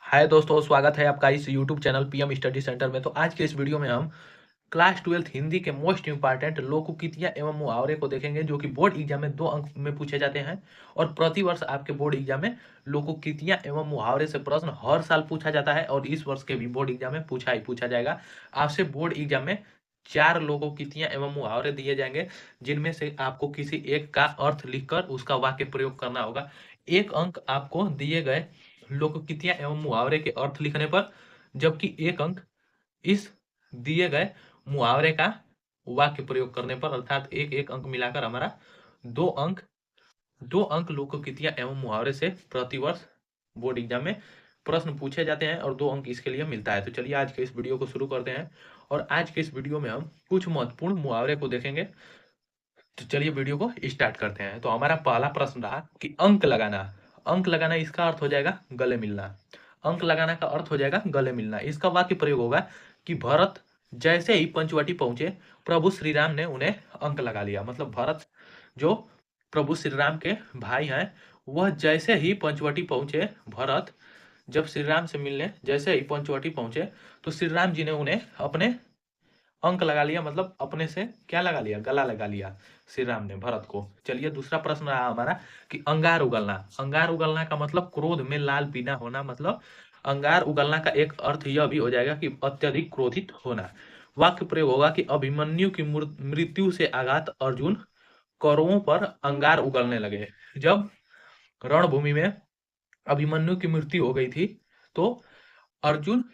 हाय दोस्तों, स्वागत है आपका इस YouTube channel PM study centre में। तो आज के इस वीडियो में हम क्लास 12th हिंदी के मोस्ट इंपॉर्टेंट लोकोक्तियां एवं मुहावरे को देखेंगे, जो कि बोर्ड एग्जाम में 2 अंक में पूछे जाते हैं। और प्रतिवर्ष आपके बोर्ड एग्जाम में लोकोक्तियां एवं मुहावरे से प्रश्न हर साल पूछा जाता है, और इस वर्ष के भी बोर्ड एग्जाम में पूछा जाएगा। आपसे बोर्ड एग्जाम में 4 लोकोक्तियां एवं मुहावरे दिए जाएंगे, जिनमें से आपको किसी एक का अर्थ लिखकर उसका वाक्य प्रयोग करना होगा। 1 अंक आपको दिए गए लोकोक्तियां एवं मुहावरे के अर्थ लिखने पर, जबकि 1 अंक इस दिए गए मुहावरे का वाक्य प्रयोग करने पर, अर्थात एक एक अंक मिलाकर हमारा 2 अंक 2 अंक लोकोक्तियां एवं मुहावरे से प्रतिवर्ष बोर्ड एग्जाम में प्रश्न पूछे जाते हैं, और 2 अंक इसके लिए मिलता है। तो चलिए आज के इस वीडियो को शुरू करते हैं, और आज के इस वीडियो में हम कुछ महत्वपूर्ण मुहावरे को देखेंगे। तो चलिए वीडियो को स्टार्ट करते हैं। तो हमारा पहला प्रश्न रहा कि अंक लगाना। अंक लगाना इसका अर्थ हो जाएगा गले मिलना। अंक लगाना का अर्थ हो जाएगा गले मिलना। इसका वाक्य प्रयोग होगा कि भरत जैसे ही पंचवटी पहुंचे, प्रभु श्री राम ने उन्हें अंक लगा लिया। मतलब भरत जो प्रभु श्री राम के भाई हैं, वह जैसे ही पंचवटी पहुंचे, भरत जब श्री राम से मिलने जैसे ही पंचवटी पहुंचे, तो श्री राम जी ने उन्हें अपने अंक लगा लिया। मतलब अपने से क्या लगा लिया, गला लगा लिया श्री राम ने भरत को। चलिए दूसरा प्रश्न रहा हमारा कि अंगार उगलना। अंगार उगलना का मतलब क्रोध में लाल पीना होना। मतलब अंगार उगलना का एक अर्थ यह भी हो जाएगा कि अत्यधिक क्रोधित होना। वाक्य प्रयोग होगा कि अभिमन्यु की मृत्यु से आघात अर्जुन कौरवों पर अंगार उगलने लगे। जब रणभूमि में अभिमन्यु की मृत्यु हो गई थी, तो अर्जुन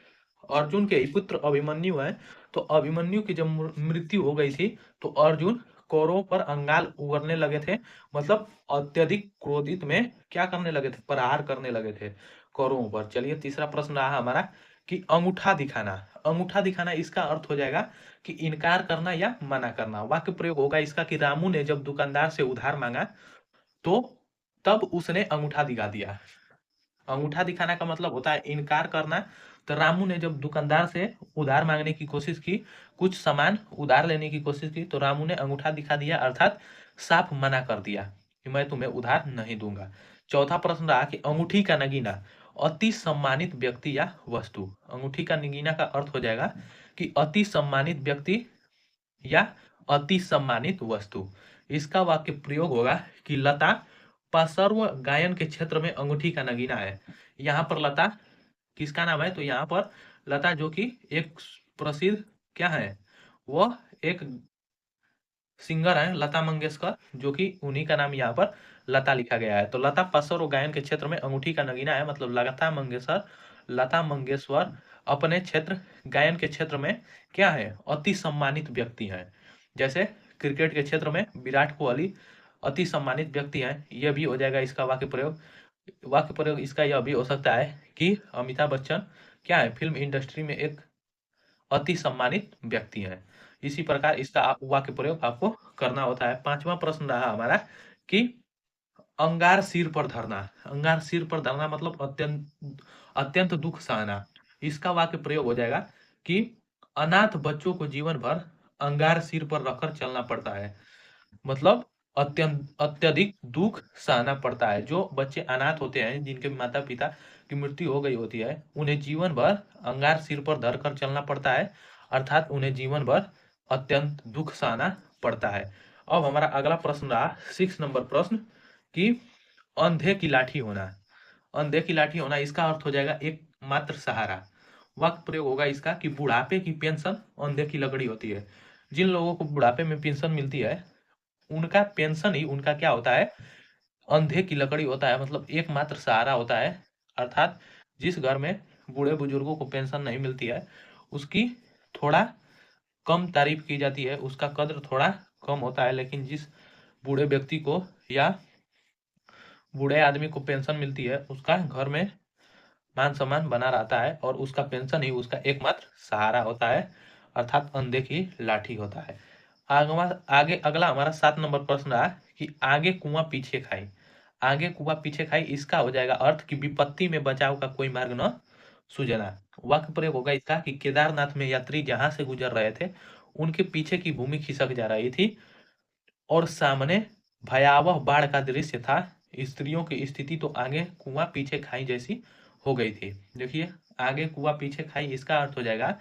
अर्जुन के ही पुत्र अभिमन्यु है, तो अभिमन्यु की जब मृत्यु हो गई थी, तो अर्जुन कौरवों पर अंगार उगलने लगे थे। मतलब अत्यधिक क्रोधित में क्या करने लगे थे, प्रहार करने लगे थे कौरवों पर। चलिए तीसरा प्रश्न रहा हमारा कि अंगूठा दिखाना। अंगूठा दिखाना इसका अर्थ हो जाएगा कि इनकार करना या मना करना। वाक्य प्रयोग होगा इसका कि रामू ने जब दुकानदार से उधार मांगा, तो तब उसने अंगूठा दिखा दिया। अंगूठा दिखाना का मतलब होता है इनकार करना। तो रामू ने जब दुकानदार से उधार मांगने की कोशिश की, कुछ सामान उधार लेने की कोशिश की, तो रामू ने अंगूठा दिखा दिया, अर्थात साफ मना कर दिया कि मैं तुम्हें उधार नहीं दूंगा। चौथा प्रश्न रहा कि अंगूठी का नगीना। अति सम्मानित व्यक्ति या वस्तु। अंगूठी का नगीना का अर्थ हो जाएगा कि अति सम्मानित व्यक्ति या अति सम्मानित वस्तु। इसका वाक्य प्रयोग होगा कि लता पार्श्व गायन के क्षेत्र में अंगूठी का नगीना है। यहाँ पर लता किसका नाम है, तो यहाँ पर लता जो कि एक प्रसिद्ध क्या है, वह एक सिंगर है लता मंगेशकर, जो कि उन्हीं का नाम यहाँ पर लता लिखा गया है। तो लता पार्श्व गायन के क्षेत्र में अंगूठी का नगीना है। मतलब लता मंगेशकर अपने क्षेत्र गायन के क्षेत्र में क्या है, अति सम्मानित व्यक्ति हैं। जैसे क्रिकेट के क्षेत्र में विराट कोहली अति सम्मानित व्यक्ति हैं। यह भी हो जाएगा इसका वाक्य प्रयोग इसका यह भी हो सकता है कि अमिताभ बच्चन क्या है, फिल्म इंडस्ट्री में एक अति सम्मानित व्यक्ति है। इसी प्रकार इसका वाक्य प्रयोग आपको करना होता है। पांचवा प्रश्न रहा हमारा कि अंगार सिर पर धरना। अंगार सिर पर धरना मतलब अत्यंत अत्यंत दुख सहना। इसका वाक्य प्रयोग हो जाएगा कि अनाथ बच्चों को जीवन भर अंगार सिर पर रखकर चलना पड़ता है। मतलब अत्यधिक दुख सहना पड़ता है। जो बच्चे अनाथ होते हैं, जिनके माता पिता की मृत्यु हो गई होती है, उन्हें जीवन भर अंगार सिर पर धर कर चलना पड़ता है, अर्थात उन्हें जीवन भर अत्यंत दुख सहना पड़ता है। अब हमारा अगला प्रश्न रहा 6 नंबर प्रश्न कि अंधे की लाठी होना। अंधे की लाठी होना इसका अर्थ हो जाएगा एकमात्र सहारा। वाक्य प्रयोग होगा इसका कि बुढ़ापे की पेंशन अंधे की लकड़ी होती है। जिन लोगों को बुढ़ापे में पेंशन मिलती है, उनका पेंशन ही उनका क्या होता है, अंधे की लकड़ी होता है। मतलब एकमात्र सहारा होता है। अर्थात जिस घर में बूढ़े बुजुर्गों को पेंशन नहीं मिलती है, उसकी थोड़ा कम तारीफ की जाती है, उसका कद्र थोड़ा कम होता है। लेकिन जिस बूढ़े व्यक्ति को या बूढ़े आदमी को पेंशन मिलती है, उसका घर में मान सम्मान बना रहता है, और उसका पेंशन ही उसका एकमात्र सहारा होता है, अर्थात अंधे की लाठी होता है। आगे अगला हमारा 7 नंबर प्रश्न रहा कि आगे कुआं पीछे खाई। आगे कुआं पीछे खाई इसका हो जाएगा अर्थ कि विपत्ति में बचाव का कोई मार्ग न सूझना। वाक्य प्रयोग होगा इसका कि केदारनाथ में यात्री जहां से गुजर रहे थे, उनके पीछे की भूमि खिसक जा रही थी, और सामने भयावह बाढ़ का दृश्य था। स्त्रियों की स्थिति तो आगे कुआं पीछे खाई जैसी हो गई थी। देखिए, आगे कुआं पीछे खाई, इसका अर्थ हो जाएगा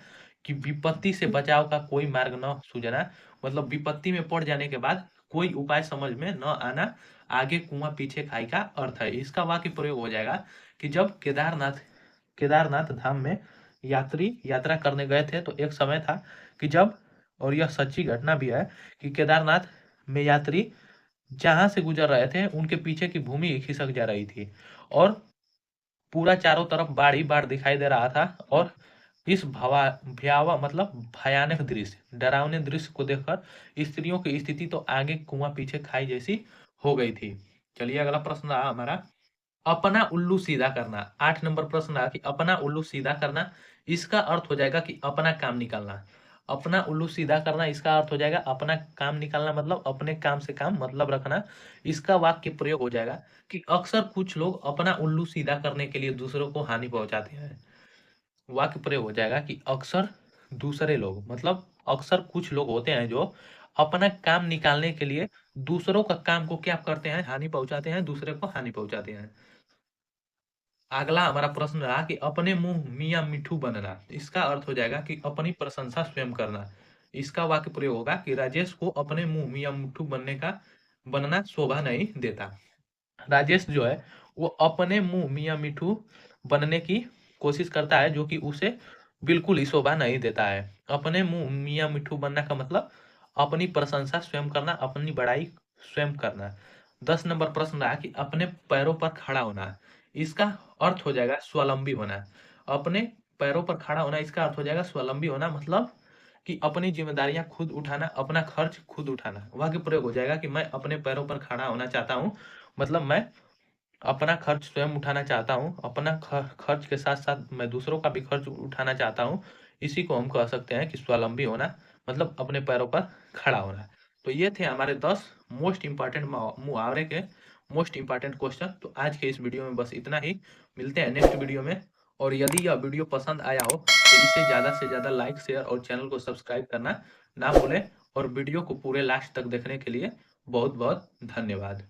कि विपत्ति से बचाव का कोई मार्ग न सूझना, मतलब विपत्ति में पड़ जाने के बाद कोई उपाय समझ में न आना, आगे कुआं पीछे खाई का अर्थ है। इसका वाक्य प्रयोग हो जाएगा कि जब केदारनाथ धाम में यात्री यात्रा करने गए थे, तो एक समय था कि जब, और यह सच्ची घटना भी है, कि केदारनाथ में यात्री जहां से गुजर रहे थे उनके पीछे की भूमि खिसक जा रही थी और पूरा चारों तरफ बाढ़ ही बाढ़ दिखाई दे रहा था। और इस भयावह मतलब भयानक दृश्य, डरावने दृश्य को देखकर स्त्रियों की स्थिति तो आगे कुआं पीछे खाई जैसी हो गई थी। चलिए, अगला प्रश्न रहा हमारा, अपना उल्लू सीधा करना। 8 नंबर प्रश्न रहा कि अपना उल्लू सीधा करना, इसका अर्थ हो जाएगा कि अपना काम निकालना। अपना उल्लू सीधा करना, इसका अर्थ हो जाएगा अपना काम निकालना, मतलब अपने काम से काम मतलब रखना। इसका वाक्य प्रयोग हो जाएगा कि अक्सर कुछ लोग अपना उल्लू सीधा करने के लिए दूसरों को हानि पहुंचाते हैं। वाक्य प्रयोग हो जाएगा कि अक्सर दूसरे लोग, मतलब अक्सर कुछ लोग होते हैं जो अपना काम निकालने के लिए दूसरों का काम को क्या करते हैं, हानि पहुंचाते हैं, दूसरे को हानि पहुंचाते हैं। अगला हमारा प्रश्न रहा कि अपने मुंह मियां मिठू बनना, इसका अर्थ हो जाएगा कि अपनी प्रशंसा स्वयं करना। इसका वाक्य प्रयोग होगा कि राजेश को अपने मुंह मियां मिठू बनना शोभा नहीं देता। राजेश जो है वो अपने मुंह मियां मिठू बनने की कोशिश करता है, जो कि उसे बिल्कुल ही शोभा नहीं देता है। अपने मुंह मियां मिठू बनना का मतलब अपनी प्रशंसा स्वयं करना, अपनी बड़ाई स्वयं करना। 10 नंबर प्रश्न रहा कि अपने पैरों पर खड़ा होना, इसका अर्थ हो जाएगा स्वावलंबी होना। अपने पैरों पर खड़ा होना, इसका अर्थ हो जाएगा स्वावलंबी होना, मतलब कि अपनी जिम्मेदारियां खुद उठाना, अपना खर्च खुद उठाना। वाक्य प्रयोग हो जाएगा कि मैं अपने पैरों पर खड़ा होना चाहता हूँ, मतलब मैं अपना खर्च स्वयं उठाना चाहता हूँ, अपना खर्च के साथ साथ मैं दूसरों का भी खर्च उठाना चाहता हूँ। इसी को हम कह सकते हैं कि स्वावलंबी होना, मतलब अपने पैरों पर खड़ा होना। तो ये थे हमारे 10 मोस्ट इंपॉर्टेंट मुहावरे के मोस्ट इंपॉर्टेंट क्वेश्चन। तो आज के इस वीडियो में बस इतना ही, मिलते हैं नेक्स्ट वीडियो में। और यदि यह वीडियो पसंद आया हो तो इसे ज़्यादा से ज़्यादा लाइक, शेयर और चैनल को सब्सक्राइब करना ना भूलें। और वीडियो को पूरे लास्ट तक देखने के लिए बहुत बहुत धन्यवाद।